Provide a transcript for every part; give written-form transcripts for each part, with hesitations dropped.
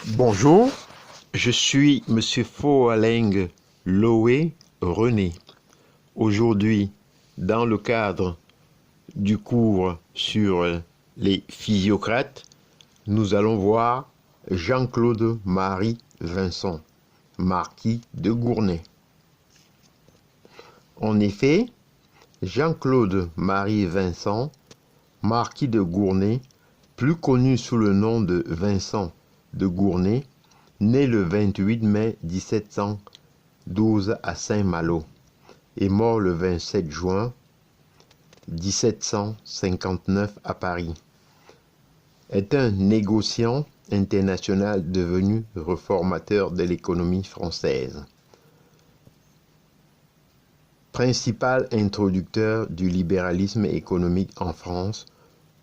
Bonjour, je suis Monsieur Foaleng Loé René. Aujourd'hui, dans le cadre du cours sur les physiocrates, nous allons voir Jean-Claude Marie Vincent, marquis de Gournay. En effet, Jean-Claude Marie Vincent, marquis de Gournay, plus connu sous le nom de Vincent de Gournay, né le 28 mai 1712 à Saint-Malo et mort le 27 juin 1759 à Paris, est un négociant international devenu réformateur de l'économie française. Principal introducteur du libéralisme économique en France,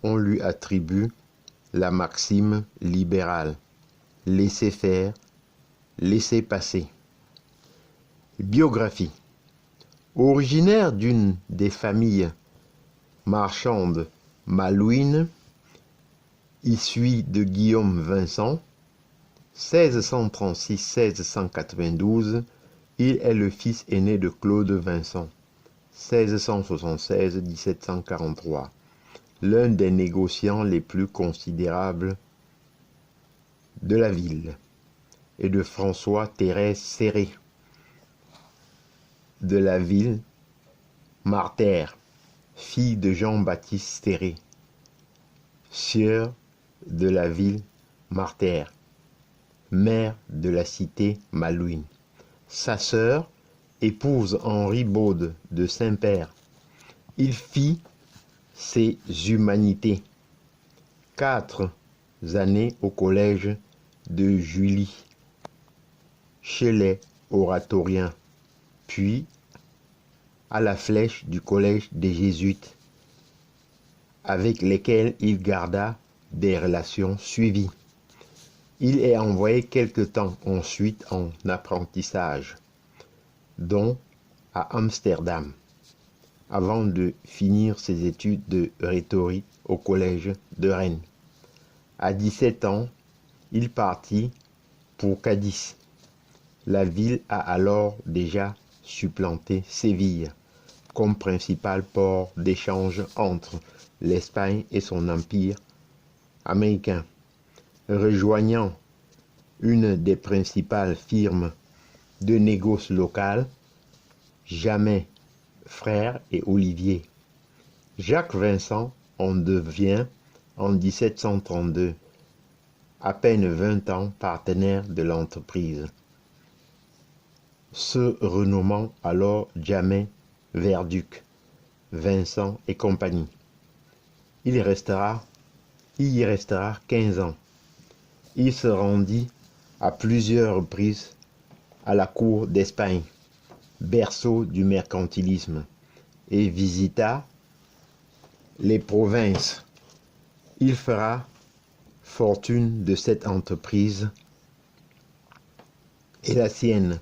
on lui attribue la maxime libérale « laissez faire, laissez passer ». Biographie. Originaire d'une des familles marchandes malouines, issue de Guillaume Vincent, 1636-1692, il est le fils aîné de Claude Vincent, 1676-1743, l'un des négociants les plus considérables de la ville, et de François-Thérèse Serré, de la ville Martère, fille de Jean-Baptiste Serré, sieur de la ville Martère, mère de la cité malouine. Sa sœur, épouse Henri Baude de Saint-Père. Il fit ses humanités, 4 années au collège de Julie, chez les oratoriens, puis à la Flèche du collège des Jésuites, avec lesquels il garda des relations suivies. Il est envoyé quelque temps ensuite en apprentissage, dont à Amsterdam, avant de finir ses études de rhétorique au collège de Rennes. À 17 ans, il partit pour Cadiz. La ville a alors déjà supplanté Séville comme principal port d'échange entre l'Espagne et son empire américain, rejoignant une des principales firmes de négoce locales, Jamais, Frères et Olivier. Jacques Vincent en devient, en 1732, à peine 20 ans, partenaire de l'entreprise, se renommant alors Jamais Verduc, Vincent et compagnie. Il y restera 15 ans. Il se rendit à plusieurs reprises à la cour d'Espagne, berceau du mercantilisme, et visita les provinces. Il fera fortune de cette entreprise et la sienne.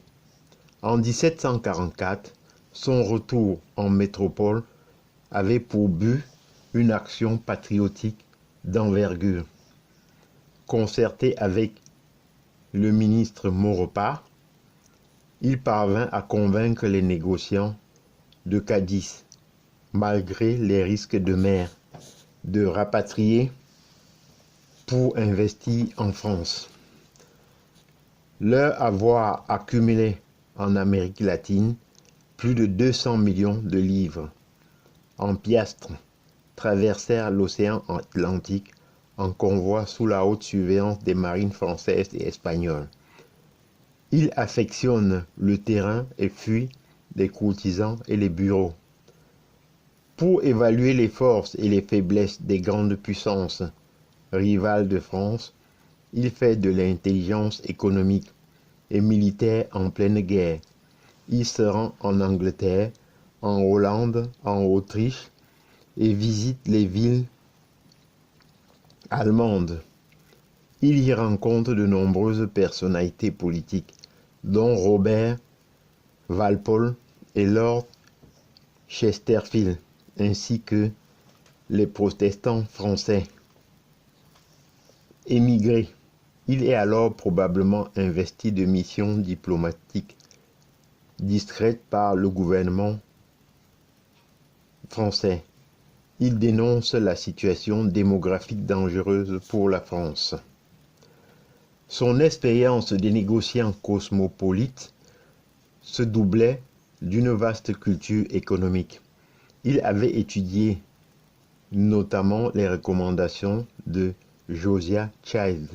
En 1744, son retour en métropole avait pour but une action patriotique d'envergure. Concerté avec le ministre Maurepas, il parvint à convaincre les négociants de Cadiz, malgré les risques de mer, de rapatrier pour investir en France. Leur avoir accumulé en Amérique latine plus de 200 millions de livres en piastres traversèrent l'océan Atlantique en convoi sous la haute surveillance des marines françaises et espagnoles. Il affectionne le terrain et fuit les courtisans et les bureaux. Pour évaluer les forces et les faiblesses des grandes puissances rivales de France, il fait de l'intelligence économique et militaire en pleine guerre. Il se rend en Angleterre, en Hollande, en Autriche et visite les villes allemandes. Il y rencontre de nombreuses personnalités politiques, dont Robert Walpole et Lord Chesterfield, ainsi que les protestants français émigrés. Il est alors probablement investi de missions diplomatiques discrètes par le gouvernement français. Il dénonce la situation démographique dangereuse pour la France. Son expérience de négociant cosmopolite se doublait d'une vaste culture économique. Il avait étudié notamment les recommandations de Josiah Child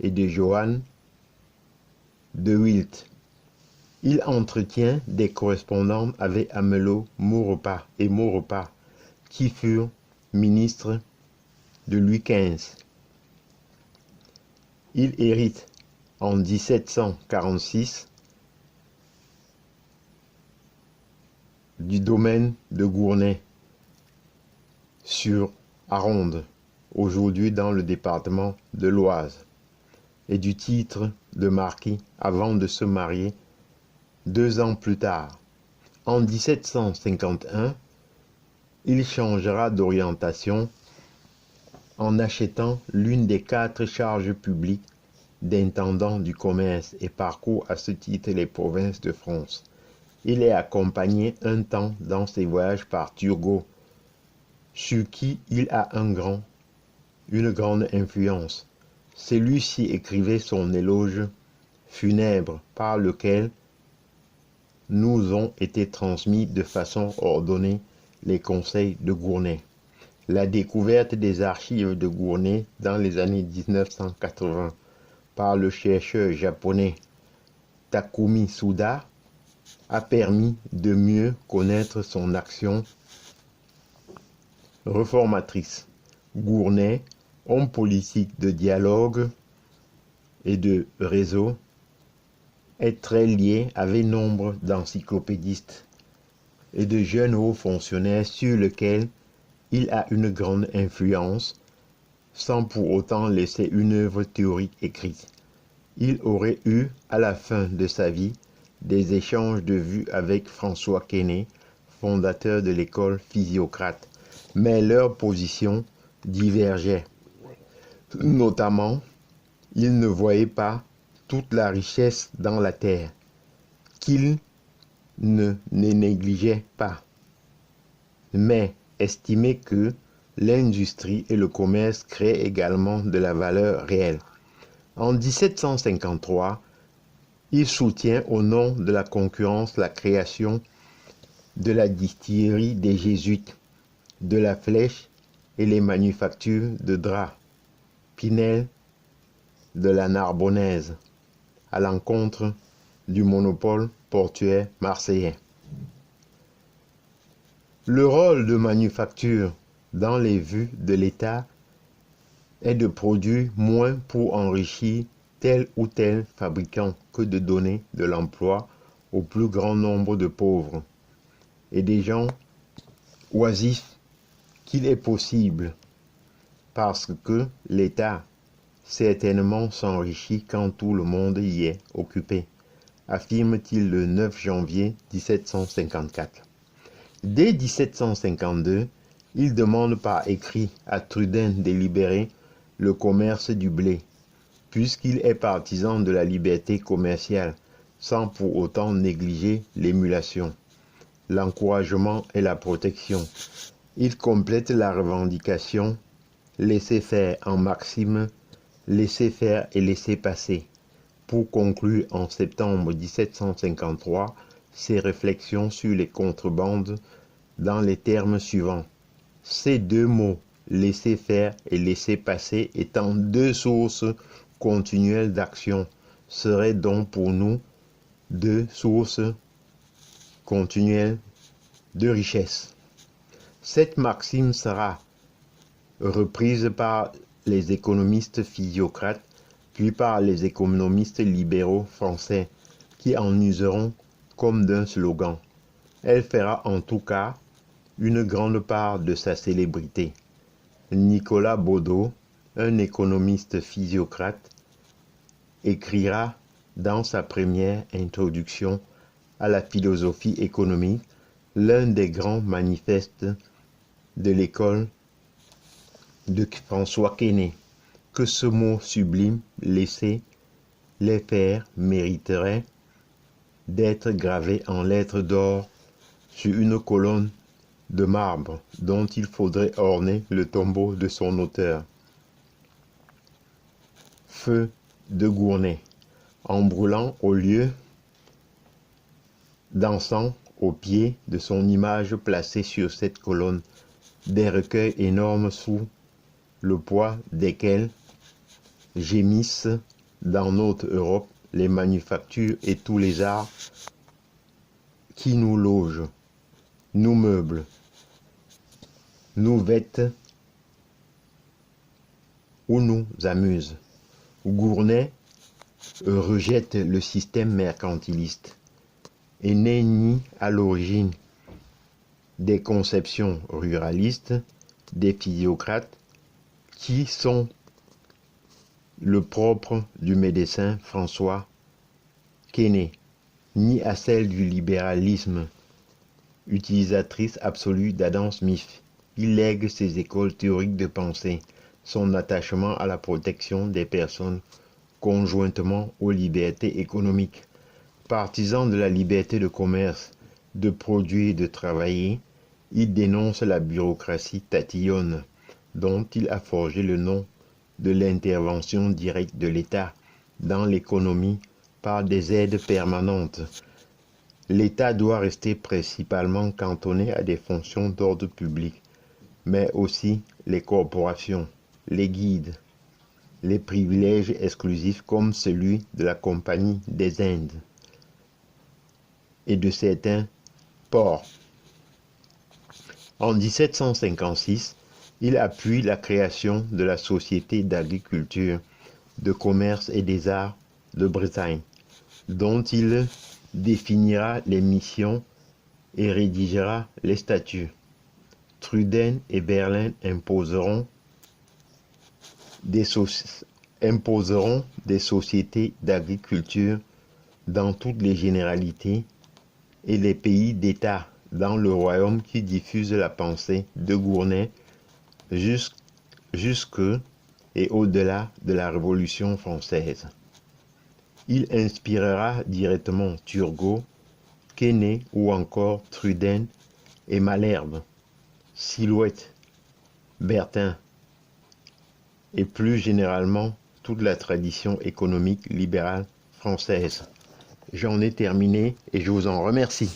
et de Johann de Wilt. Il entretient des correspondances avec Amelot Maurepas et Maurepas, qui furent ministres de Louis XV. Il hérite en 1746 du domaine de Gournay sur Aronde, aujourd'hui dans le département de l'Oise, et du titre de marquis avant de se marier 2 ans plus tard. En 1751, il changera d'orientation en achetant l'une des 4 charges publiques d'intendant du commerce et parcourt à ce titre les provinces de France. Il est accompagné un temps dans ses voyages par Turgot, sur qui il a une grande influence. Celui-ci écrivait son éloge funèbre par lequel nous ont été transmis de façon ordonnée les conseils de Gournay. La découverte des archives de Gournay dans les années 1980 par le chercheur japonais Takumi Suda a permis de mieux connaître son action réformatrice. Gournay, homme politique de dialogue et de réseau, est très lié avec nombre d'encyclopédistes et de jeunes hauts fonctionnaires sur lesquels il a une grande influence, sans pour autant laisser une œuvre théorique écrite. Il aurait eu, à la fin de sa vie, des échanges de vues avec François Quesnay, fondateur de l'école physiocrate, mais leurs positions divergeaient. Notamment, il ne voyait pas toute la richesse dans la terre, qu'il ne négligeait pas, mais estimait que l'industrie et le commerce créent également de la valeur réelle. En 1753, il soutient au nom de la concurrence la création de la distillerie des Jésuites, de la Flèche et les manufactures de draps, Pinel de la Narbonnaise, à l'encontre du monopole portuaire marseillais. Le rôle de manufacture dans les vues de l'État est de produire moins pour enrichir tel ou tel fabricant que de donner de l'emploi au plus grand nombre de pauvres et des gens oisifs qu'il est possible, parce que l'État certainement s'enrichit quand tout le monde y est occupé, affirme-t-il le 9 janvier 1754. Dès 1752, il demande par écrit à Trudin de libérer le commerce du blé, puisqu'il est partisan de la liberté commerciale, sans pour autant négliger l'émulation, l'encouragement et la protection. Il complète la revendication laisser faire en maxime, laisser faire et laisser passer, pour conclure en septembre 1753 ses réflexions sur les contrebandes dans les termes suivants. Ces 2 mots, laisser faire et laisser passer, étant 2 sources continuelles d'action, seraient donc pour nous 2 sources continuelles de richesse. Cette maxime sera reprise par les économistes physiocrates, puis par les économistes libéraux français, qui en useront comme d'un slogan. Elle fera en tout cas une grande part de sa célébrité. Nicolas Baudot, un économiste physiocrate, écrira dans sa première introduction à la philosophie économique l'un des grands manifestes de l'école de François Quesnay, que ce mot sublime, laisser les faire, mériterait d'être gravé en lettres d'or sur une colonne de marbre dont il faudrait orner le tombeau de son auteur. Feu de Gournay, en brûlant au lieu d'encens au pied de son image placée sur cette colonne, des recueils énormes sous le poids desquels gémissent dans notre Europe les manufactures et tous les arts qui nous logent, nous meublent, nous vêtent ou nous amusent. Gournay rejette le système mercantiliste et n'est ni à l'origine des conceptions ruralistes des physiocrates qui sont le propre du médecin François Quesnay, ni à celle du libéralisme utilisatrice absolue d'Adam Smith. Il lègue ses écoles théoriques de pensée, son attachement à la protection des personnes conjointement aux libertés économiques. Partisan de la liberté de commerce, de produire et de travailler, il dénonce la bureaucratie tatillonne, dont il a forgé le nom de l'intervention directe de l'État dans l'économie par des aides permanentes. L'État doit rester principalement cantonné à des fonctions d'ordre public, mais aussi les corporations, les guides, les privilèges exclusifs comme celui de la Compagnie des Indes et de certains ports. En 1756, il appuie la création de la Société d'agriculture, de commerce et des arts de Bretagne, dont il définira les missions et rédigera les statuts. Truden et Berlin imposeront des sociétés d'agriculture dans toutes les généralités et les pays d'État dans le royaume qui diffusent la pensée de Gournay jusque et au-delà de la Révolution française. Il inspirera directement Turgot, Quesnay ou encore Truden et Malherbe, Silhouette, Bertin et plus généralement toute la tradition économique libérale française. J'en ai terminé et je vous en remercie.